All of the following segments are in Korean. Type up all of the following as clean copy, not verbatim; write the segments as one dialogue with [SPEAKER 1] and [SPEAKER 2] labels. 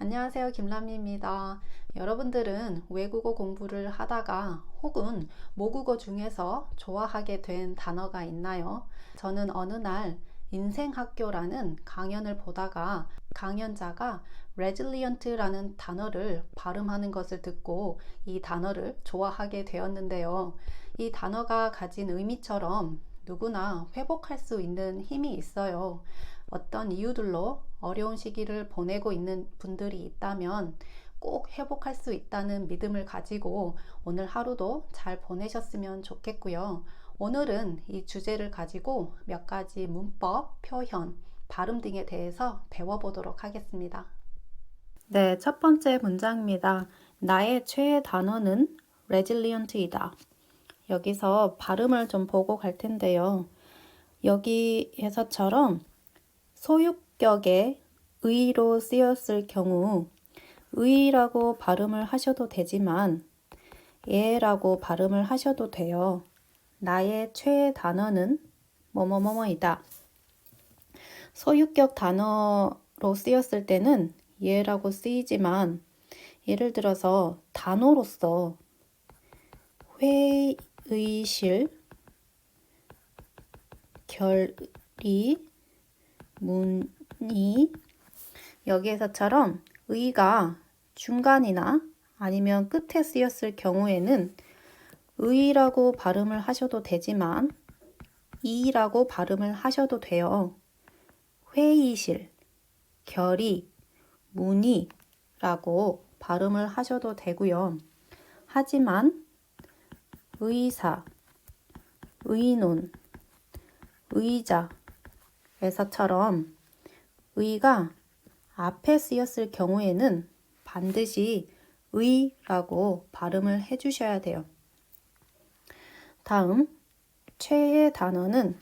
[SPEAKER 1] 안녕하세요. 김람미입니다. 여러분들은 외국어 공부를 하다가 혹은 모국어 중에서 좋아하게 된 단어가 있나요? 저는 어느 날 인생학교라는 강연을 보다가 강연자가 resilient라는 단어를 발음하는 것을 듣고 이 단어를 좋아하게 되었는데요. 이 단어가 가진 의미처럼 누구나 회복할 수 있는 힘이 있어요. 어떤 이유들로 어려운 시기를 보내고 있는 분들이 있다면 꼭 회복할 수 있다는 믿음을 가지고 오늘 하루도 잘 보내셨으면 좋겠고요. 오늘은 이 주제를 가지고 몇 가지 문법, 표현, 발음 등에 대해서 배워보도록 하겠습니다. 네, 첫 번째 문장입니다. 나의 최애 단어는 resilient이다. 여기서 발음을 좀 보고 갈 텐데요. 여기에서처럼 소유격의 의로 쓰였을 경우 의라고 발음을 하셔도 되지만 예라고 발음을 하셔도 돼요. 나의 최애 단어는 뭐뭐뭐뭐이다. 소유격 단어로 쓰였을 때는 예라고 쓰이지만 예를 들어서 단어로서 회의실, 결의, 문의 여기에서처럼 의가 중간이나 아니면 끝에 쓰였을 경우에는 의라고 발음을 하셔도 되지만 이라고 발음을 하셔도 돼요. 회의실, 결의, 문의라고 발음을 하셔도 되고요. 하지만 의사, 의논, 의자에서처럼 의가 앞에 쓰였을 경우에는 반드시 의라고 발음을 해주셔야 돼요. 다음, 최애 단어는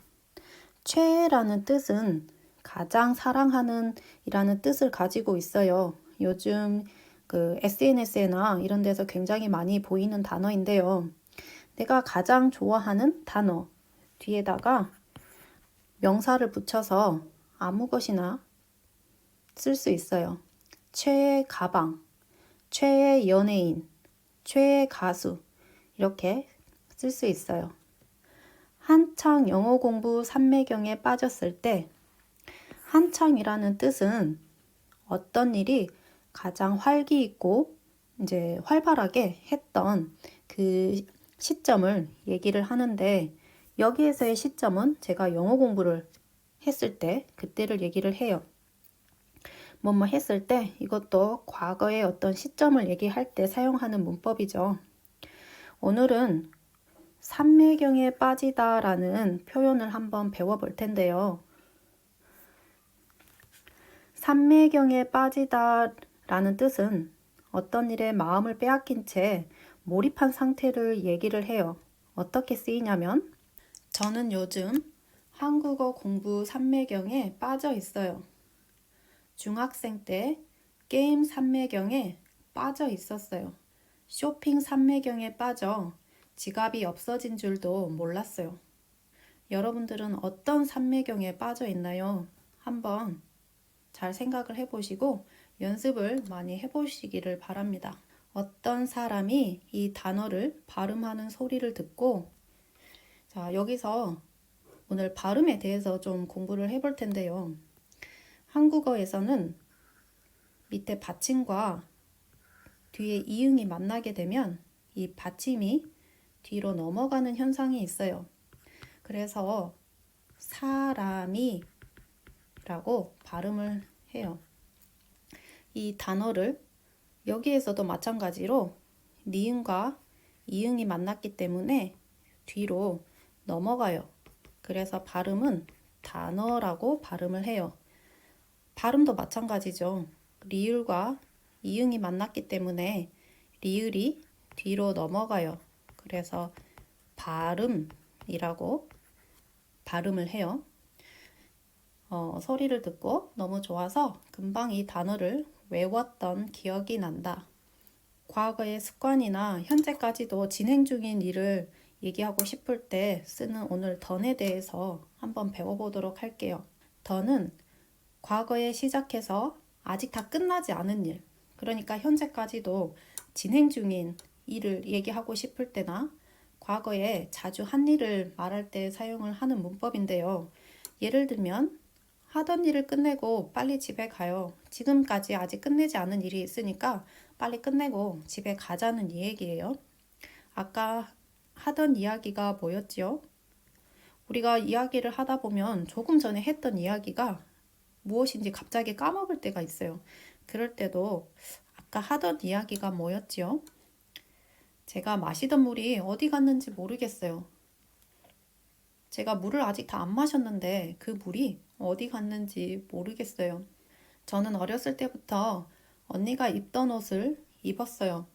[SPEAKER 1] 최애라는 뜻은 가장 사랑하는 이라는 뜻을 가지고 있어요. 요즘 SNS나 이런 데서 굉장히 많이 보이는 단어인데요. 내가 가장 좋아하는 단어 뒤에다가 명사를 붙여서 아무 것이나 쓸 수 있어요. 최애 가방, 최애 연예인, 최애 가수 이렇게 쓸 수 있어요. 한창 영어 공부 삼매경에 빠졌을 때 한창이라는 뜻은 어떤 일이 가장 활기 있고 이제 활발하게 했던 그 시점을 얘기를 하는데 여기에서의 시점은 제가 영어 공부를 했을 때 그때를 얘기를 해요. 뭐뭐 했을 때 이것도 과거의 어떤 시점을 얘기할 때 사용하는 문법이죠. 오늘은 삼매경에 빠지다라는 표현을 한번 배워볼 텐데요. 삼매경에 빠지다라는 뜻은 어떤 일에 마음을 빼앗긴 채 몰입한 상태를 얘기를 해요. 어떻게 쓰이냐면 저는 요즘 한국어 공부 삼매경에 빠져 있어요. 중학생 때 게임 삼매경에 빠져 있었어요. 쇼핑 삼매경에 빠져 지갑이 없어진 줄도 몰랐어요. 여러분들은 어떤 삼매경에 빠져 있나요? 한번 잘 생각을 해보시고 연습을 많이 해보시기를 바랍니다. 어떤 사람이 이 단어를 발음하는 소리를 듣고 자, 여기서 오늘 발음에 대해서 좀 공부를 해볼 텐데요. 한국어에서는 밑에 받침과 뒤에 이응이 만나게 되면 이 받침이 뒤로 넘어가는 현상이 있어요. 그래서 사람이 라고 발음을 해요. 이 단어를 여기에서도 마찬가지로 니은과 이응이 만났기 때문에 뒤로 넘어가요. 그래서 발음은 단어라고 발음을 해요. 발음도 마찬가지죠. 리을과 이응이 만났기 때문에 리을이 뒤로 넘어가요. 그래서 발음이라고 발음을 해요. 소리를 듣고 너무 좋아서 금방 이 단어를 외웠던 기억이 난다. 과거의 습관이나 현재까지도 진행 중인 일을 얘기하고 싶을 때 쓰는 오늘 던에 대해서 한번 배워보도록 할게요. 던은 과거에 시작해서 아직 다 끝나지 않은 일, 그러니까 현재까지도 진행 중인 일을 얘기하고 싶을 때나 과거에 자주 한 일을 말할 때 사용을 하는 문법인데요. 예를 들면 하던 일을 끝내고 빨리 집에 가요. 지금까지 아직 끝내지 않은 일이 있으니까 빨리 끝내고 집에 가자는 이 얘기예요. 아까 하던 이야기가 뭐였지요? 우리가 이야기를 하다 보면 조금 전에 했던 이야기가 무엇인지 갑자기 까먹을 때가 있어요. 그럴 때도 아까 하던 이야기가 뭐였지요? 제가 마시던 물이 어디 갔는지 모르겠어요. 제가 물을 아직 다 안 마셨는데 그 물이 어디 갔는지 모르겠어요. 저는 어렸을 때부터 언니가 입던 옷을 입었어요.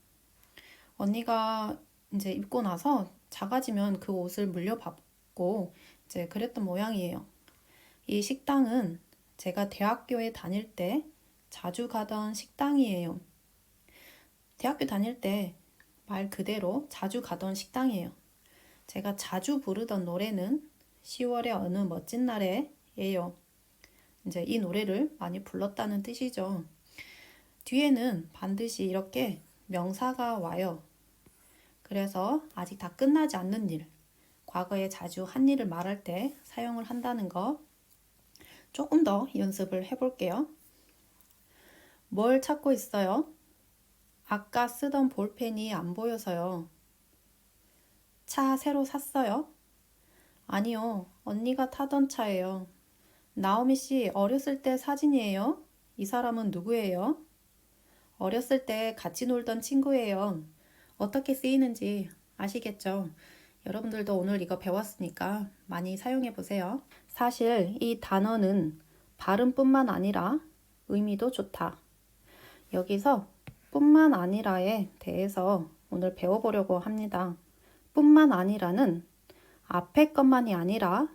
[SPEAKER 1] 언니가 이제 입고 나서 작아지면 그 옷을 물려받고 이제 그랬던 모양이에요. 이 식당은 제가 대학교에 다닐 때 자주 가던 식당이에요. 대학교 다닐 때 말 그대로 자주 가던 식당이에요. 제가 자주 부르던 노래는 10월의 어느 멋진 날에예요. 이제 이 노래를 많이 불렀다는 뜻이죠. 뒤에는 반드시 이렇게 명사가 와요. 그래서 아직 다 끝나지 않는 일, 과거에 자주 한 일을 말할 때 사용을 한다는 거 조금 더 연습을 해볼게요. 뭘 찾고 있어요? 아까 쓰던 볼펜이 안 보여서요. 차 새로 샀어요? 아니요, 언니가 타던 차예요. 나오미 씨 어렸을 때 사진이에요? 이 사람은 누구예요? 어렸을 때 같이 놀던 친구예요. 어떻게 쓰이는지 아시겠죠? 여러분들도 오늘 이거 배웠으니까 많이 사용해 보세요. 사실 이 단어는 발음뿐만 아니라 의미도 좋다. 여기서 뿐만 아니라에 대해서 오늘 배워보려고 합니다. 뿐만 아니라는 앞에 것만이 아니라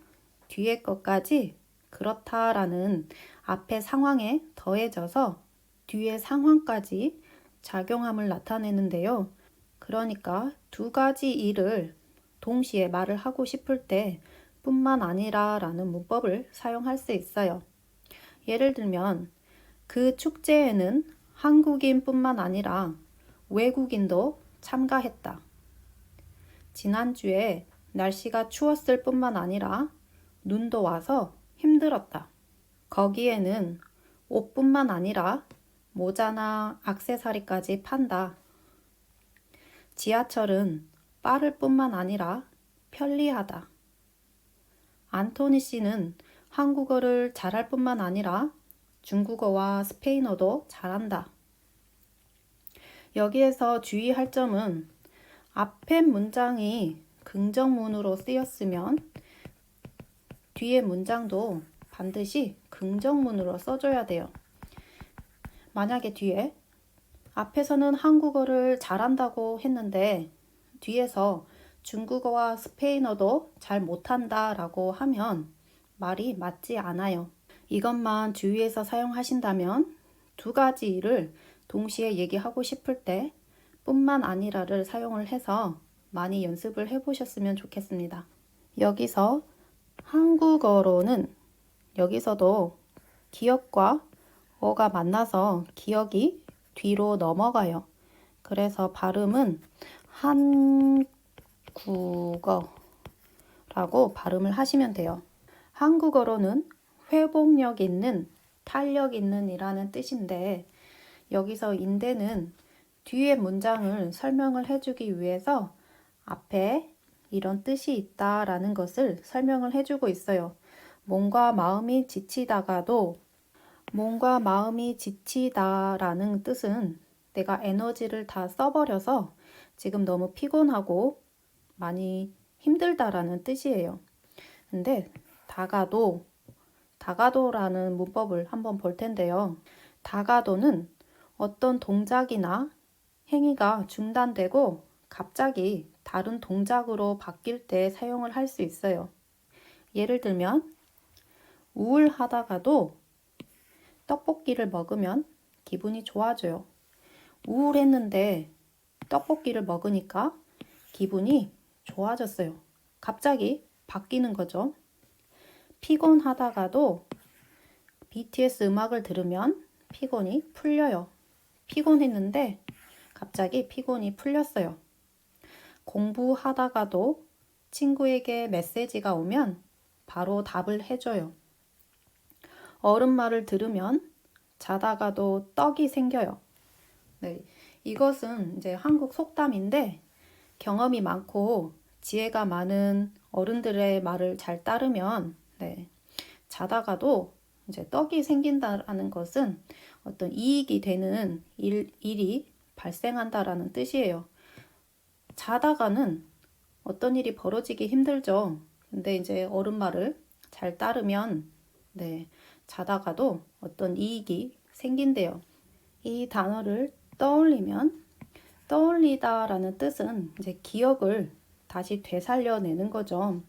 [SPEAKER 1] 뒤에 것까지 그렇다라는 앞에 상황에 더해져서 뒤에 상황까지 작용함을 나타내는데요. 그러니까 두 가지 일을 동시에 말을 하고 싶을 때 뿐만 아니라 라는 문법을 사용할 수 있어요. 예를 들면 그 축제에는 한국인뿐만 아니라 외국인도 참가했다. 지난주에 날씨가 추웠을 뿐만 아니라 눈도 와서 힘들었다. 거기에는 옷뿐만 아니라 모자나 액세서리까지 판다. 지하철은 빠를 뿐만 아니라 편리하다. 안토니 씨는 한국어를 잘할 뿐만 아니라 중국어와 스페인어도 잘한다. 여기에서 주의할 점은 앞에 문장이 긍정문으로 쓰였으면 뒤에 문장도 반드시 긍정문으로 써줘야 돼요. 만약에 뒤에 앞에서는 한국어를 잘한다고 했는데 뒤에서 중국어와 스페인어도 잘 못한다 라고 하면 말이 맞지 않아요. 이것만 주의해서 사용하신다면 두 가지 일을 동시에 얘기하고 싶을 때 뿐만 아니라를 사용을 해서 많이 연습을 해보셨으면 좋겠습니다. 여기서 한국어로는 여기서도 기억과 어가 만나서 기억이 뒤로 넘어가요. 그래서 발음은 한국어라고 발음을 하시면 돼요. 한국어로는 회복력 있는, 탄력 있는 이라는 뜻인데 여기서 인대는 뒤에 문장을 설명을 해주기 위해서 앞에 이런 뜻이 있다라는 것을 설명을 해주고 있어요. 몸과 마음이 지치다라는 뜻은 내가 에너지를 다 써버려서 지금 너무 피곤하고 많이 힘들다라는 뜻이에요. 근데 다가도라는 문법을 한번 볼 텐데요. 다가도는 어떤 동작이나 행위가 중단되고 갑자기 다른 동작으로 바뀔 때 사용을 할 수 있어요. 예를 들면 우울하다가도 떡볶이를 먹으면 기분이 좋아져요. 우울했는데 떡볶이를 먹으니까 기분이 좋아졌어요. 갑자기 바뀌는 거죠. 피곤하다가도 BTS 음악을 들으면 피곤이 풀려요. 피곤했는데 갑자기 피곤이 풀렸어요. 공부하다가도 친구에게 메시지가 오면 바로 답을 해줘요. 어른 말을 들으면 자다가도 떡이 생겨요. 네, 이것은 이제 한국 속담인데 경험이 많고 지혜가 많은 어른들의 말을 잘 따르면 자다가도 이제 떡이 생긴다라는 것은 어떤 이익이 되는 일이 발생한다라는 뜻이에요. 자다가는 어떤 일이 벌어지기 힘들죠. 근데 이제 어른 말을 잘 따르면 자다가도 어떤 이익이 생긴대요. 이 단어를 떠올리면 떠올리다라는 뜻은 이제 기억을 다시 되살려내는 거죠.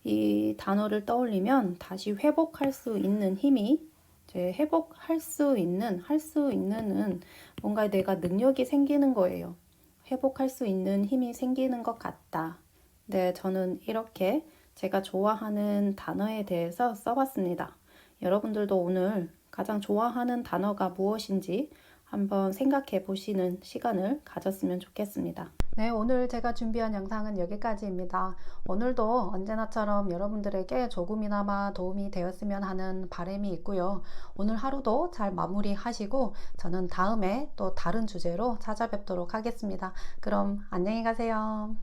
[SPEAKER 1] 이 단어를 떠올리면 다시 회복할 수 있는 힘이 이제 회복할 수 있는 할 수 있는은 뭔가 내가 능력이 생기는 거예요. 회복할 수 있는 힘이 생기는 것 같다. 네, 저는 이렇게 제가 좋아하는 단어에 대해서 써봤습니다. 여러분들도 오늘 가장 좋아하는 단어가 무엇인지 한번 생각해 보시는 시간을 가졌으면 좋겠습니다. 네, 오늘 제가 준비한 영상은 여기까지입니다. 오늘도 언제나처럼 여러분들에게 조금이나마 도움이 되었으면 하는 바람이 있고요. 오늘 하루도 잘 마무리하시고 저는 다음에 또 다른 주제로 찾아뵙도록 하겠습니다. 그럼 안녕히 가세요.